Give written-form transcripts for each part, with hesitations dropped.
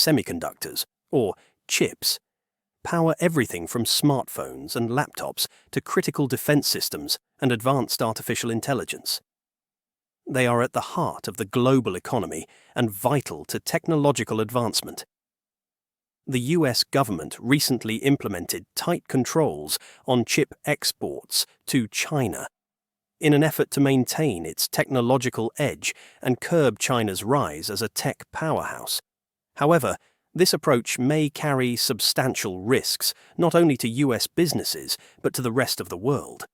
semiconductors, or chips, power everything from smartphones and laptops to critical defense systems and advanced artificial intelligence. They are at the heart of the global economy and vital to technological advancement. The US government recently implemented tight controls on chip exports to China in an effort to maintain its technological edge and curb China's rise as a tech powerhouse. However, this approach may carry substantial risks not only to US businesses but to the rest of the world.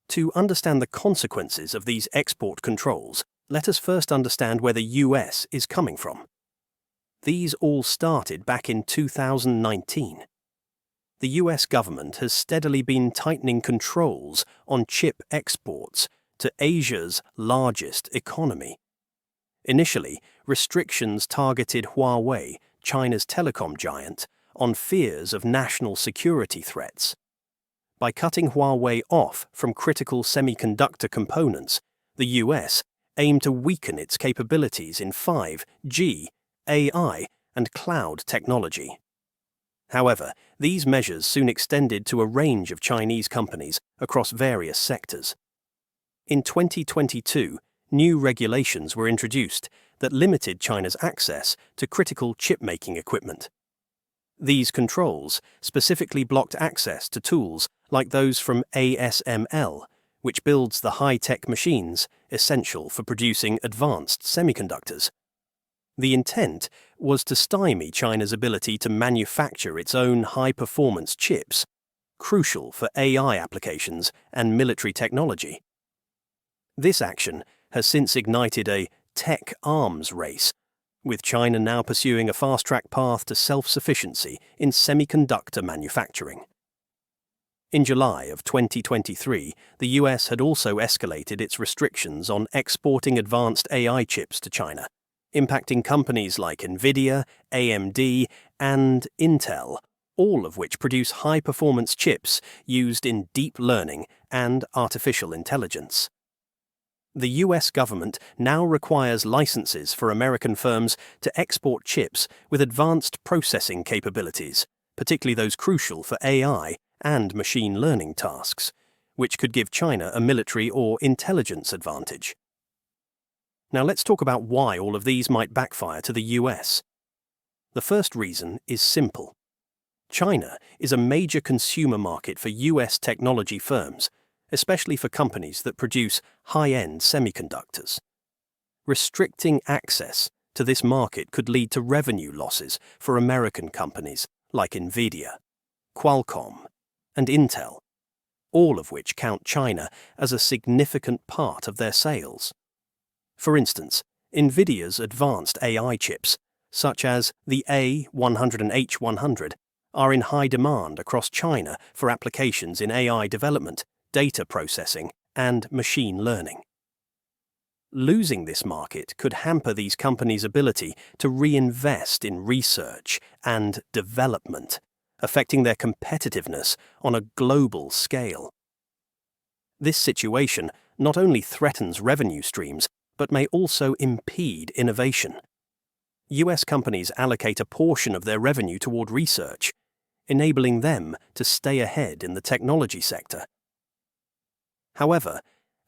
To understand the consequences of these export controls, let us first understand where the US is coming from. These all started back in 2019. The US government has steadily been tightening controls on chip exports to Asia's largest economy. Initially, restrictions targeted Huawei, China's telecom giant, on fears of national security threats. By cutting Huawei off from critical semiconductor components, the US aimed to weaken its capabilities in 5G, AI, and cloud technology. However, these measures soon extended to a range of Chinese companies across various sectors. In 2022, new regulations were introduced that limited China's access to critical chip-making equipment. These controls specifically blocked access to tools like those from ASML, which builds the high-tech machines essential for producing advanced semiconductors. The intent was to stymie China's ability to manufacture its own high-performance chips, crucial for AI applications and military technology. This action has since ignited a tech arms race, with China now pursuing a fast-track path to self-sufficiency in semiconductor manufacturing. In July of 2023, the US had also escalated its restrictions on exporting advanced AI chips to China, impacting companies like NVIDIA, AMD, and Intel, all of which produce high-performance chips used in deep learning and artificial intelligence. The US government now requires licenses for American firms to export chips with advanced processing capabilities, particularly those crucial for AI and machine learning tasks, which could give China a military or intelligence advantage. Now let's talk about why all of these might backfire to the US. The first reason is simple. China is a major consumer market for US technology firms, especially for companies that produce high-end semiconductors. Restricting access to this market could lead to revenue losses for American companies like NVIDIA, Qualcomm, and Intel, all of which count China as a significant part of their sales. For instance, NVIDIA's advanced AI chips, such as the A100H100, are in high demand across China for applications in AI development, data processing, and machine learning. Losing this market could hamper these companies' ability to reinvest in research and development, affecting their competitiveness on a global scale. This situation not only threatens revenue streams, but may also impede innovation. US companies allocate a portion of their revenue toward research, enabling them to stay ahead in the technology sector. However,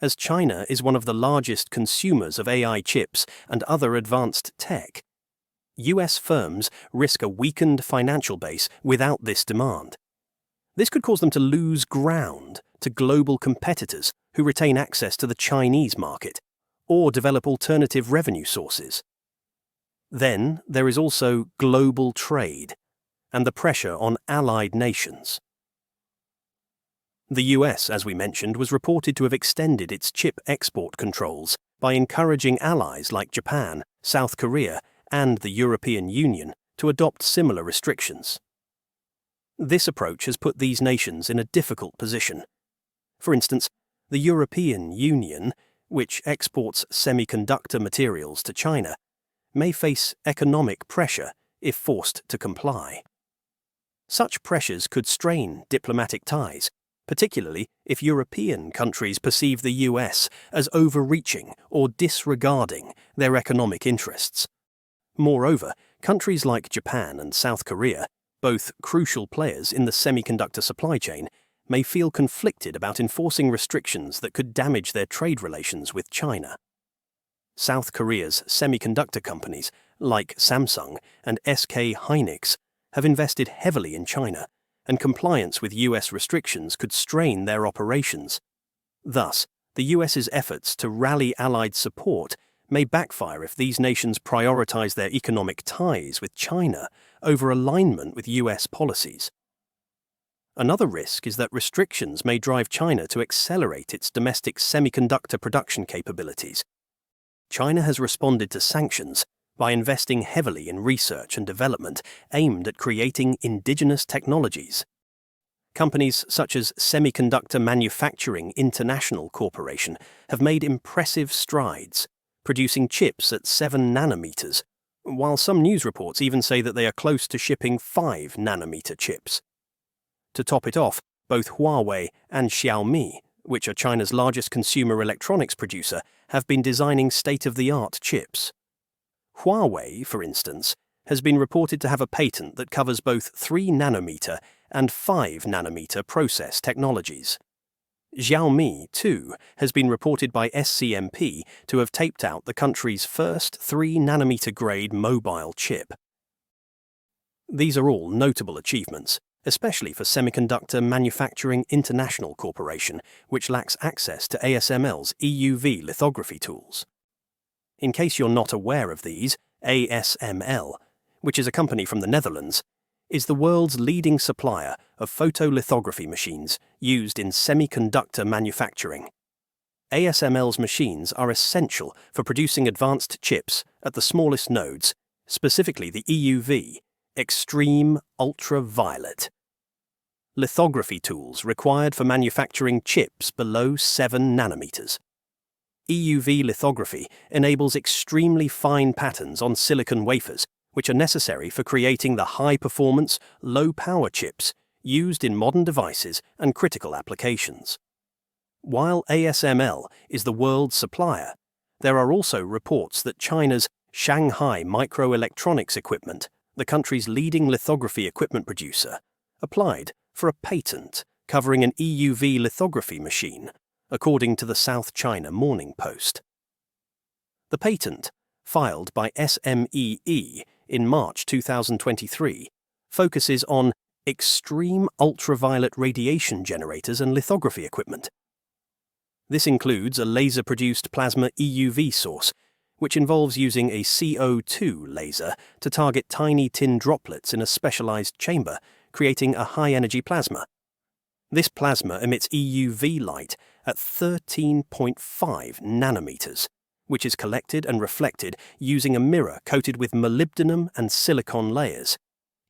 as China is one of the largest consumers of AI chips and other advanced tech, US firms risk a weakened financial base without this demand. This could cause them to lose ground to global competitors who retain access to the Chinese market or develop alternative revenue sources. Then there is also global trade and the pressure on allied nations. The US, as we mentioned, was reported to have extended its chip export controls by encouraging allies like Japan, South Korea, and the European Union to adopt similar restrictions. This approach has put these nations in a difficult position. For instance, the European Union, which exports semiconductor materials to China, may face economic pressure if forced to comply. Such pressures could strain diplomatic ties, particularly if European countries perceive the US as overreaching or disregarding their economic interests. Moreover, Countries like Japan and South Korea, both crucial players in the semiconductor supply chain, may feel conflicted about enforcing restrictions that could damage their trade relations with China. South Korea's semiconductor companies, like Samsung and SK Hynix, have invested heavily in China, and compliance with US restrictions could strain their operations. Thus, the US's efforts to rally Allied support may backfire if these nations prioritize their economic ties with China over alignment with US policies. Another risk is that restrictions may drive China to accelerate its domestic semiconductor production capabilities. China has responded to sanctions by investing heavily in research and development aimed at creating indigenous technologies. Companies such as Semiconductor Manufacturing International Corporation have made impressive strides, producing chips at 7 nanometers, while some news reports even say that they are close to shipping 5-nanometer chips. To top it off, both Huawei and Xiaomi, which are China's largest consumer electronics producer, have been designing state-of-the-art chips. Huawei, for instance, has been reported to have a patent that covers both 3-nanometer and 5-nanometer process technologies. Xiaomi, too, has been reported by SCMP to have taped out the country's first 3-nanometer grade mobile chip. These are all notable achievements, especially for Semiconductor Manufacturing International Corporation, which lacks access to ASML's EUV lithography tools. In case you're not aware of these, ASML, which is a company from the Netherlands, is the world's leading supplier of photolithography machines used in semiconductor manufacturing. ASML's machines are essential for producing advanced chips at the smallest nodes, specifically the EUV, extreme ultraviolet. Lithography tools required for manufacturing chips below 7 nanometers. EUV lithography enables extremely fine patterns on silicon wafers, which are necessary for creating the high-performance, low-power chips used in modern devices and critical applications. While ASML is the world's supplier, there are also reports that China's Shanghai Microelectronics Equipment, the country's leading lithography equipment producer, applied for a patent covering an EUV lithography machine, according to the South China Morning Post. The patent, filed by SMEE in March 2023, focuses on extreme ultraviolet radiation generators and lithography equipment. This includes a laser-produced plasma EUV source, which involves using a CO2 laser to target tiny tin droplets in a specialized chamber, creating a high-energy plasma. This plasma emits EUV light at 13.5 nanometers, which is collected and reflected using a mirror coated with molybdenum and silicon layers,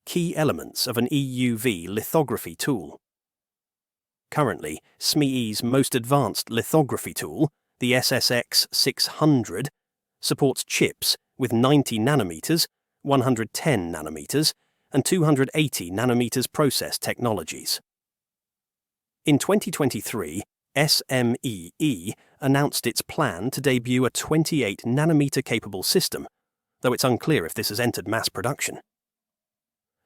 key elements of an EUV lithography tool. Currently, SMEE's most advanced lithography tool, the SSX 600, supports chips with 90 nanometers, 110 nanometers, and 280 nanometers process technologies. In 2023, SMEE announced its plan to debut a 28-nanometer capable system, though it's unclear if this has entered mass production.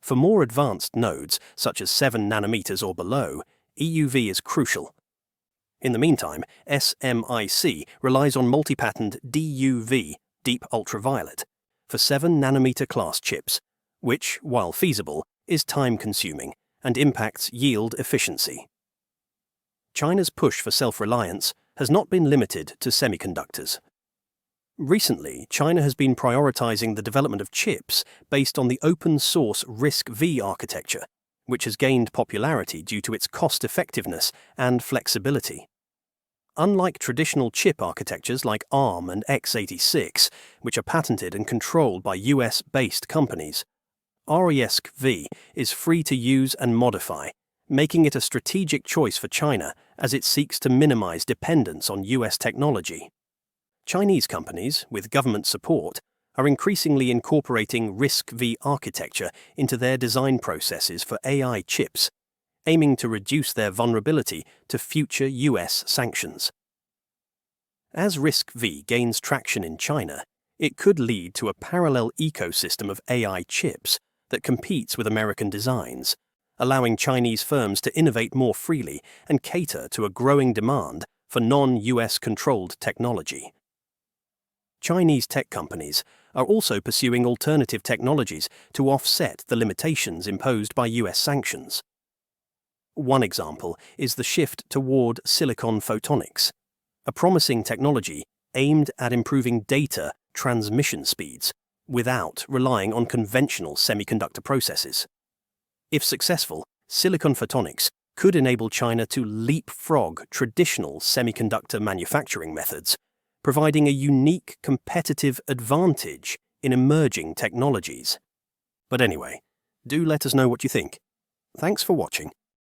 For more advanced nodes, such as 7 nanometers or below, EUV is crucial. In the meantime, SMIC relies on multi-patterned DUV, deep ultraviolet, for 7-nanometer class chips, which, while feasible, is time-consuming and impacts yield efficiency. China's push for self-reliance has not been limited to semiconductors. Recently, China has been prioritizing the development of chips based on the open-source RISC-V architecture, which has gained popularity due to its cost-effectiveness and flexibility. Unlike traditional chip architectures like ARM and x86, which are patented and controlled by US-based companies, RISC-V is free to use and modify, making it a strategic choice for China as it seeks to minimize dependence on US technology. Chinese companies, with government support, are increasingly incorporating RISC-V architecture into their design processes for AI chips, aiming to reduce their vulnerability to future US sanctions. As RISC-V gains traction in China, It could lead to a parallel ecosystem of AI chips that competes with American designs, allowing Chinese firms to innovate more freely and cater to a growing demand for non-US controlled technology. Chinese tech companies are also pursuing alternative technologies to offset the limitations imposed by US sanctions. One example is the shift toward silicon photonics, a promising technology aimed at improving data transmission speeds without relying on conventional semiconductor processes. If successful, silicon photonics could enable China to leapfrog traditional semiconductor manufacturing methods, providing a unique competitive advantage in emerging technologies. But anyway, do let us know what you think. Thanks for watching.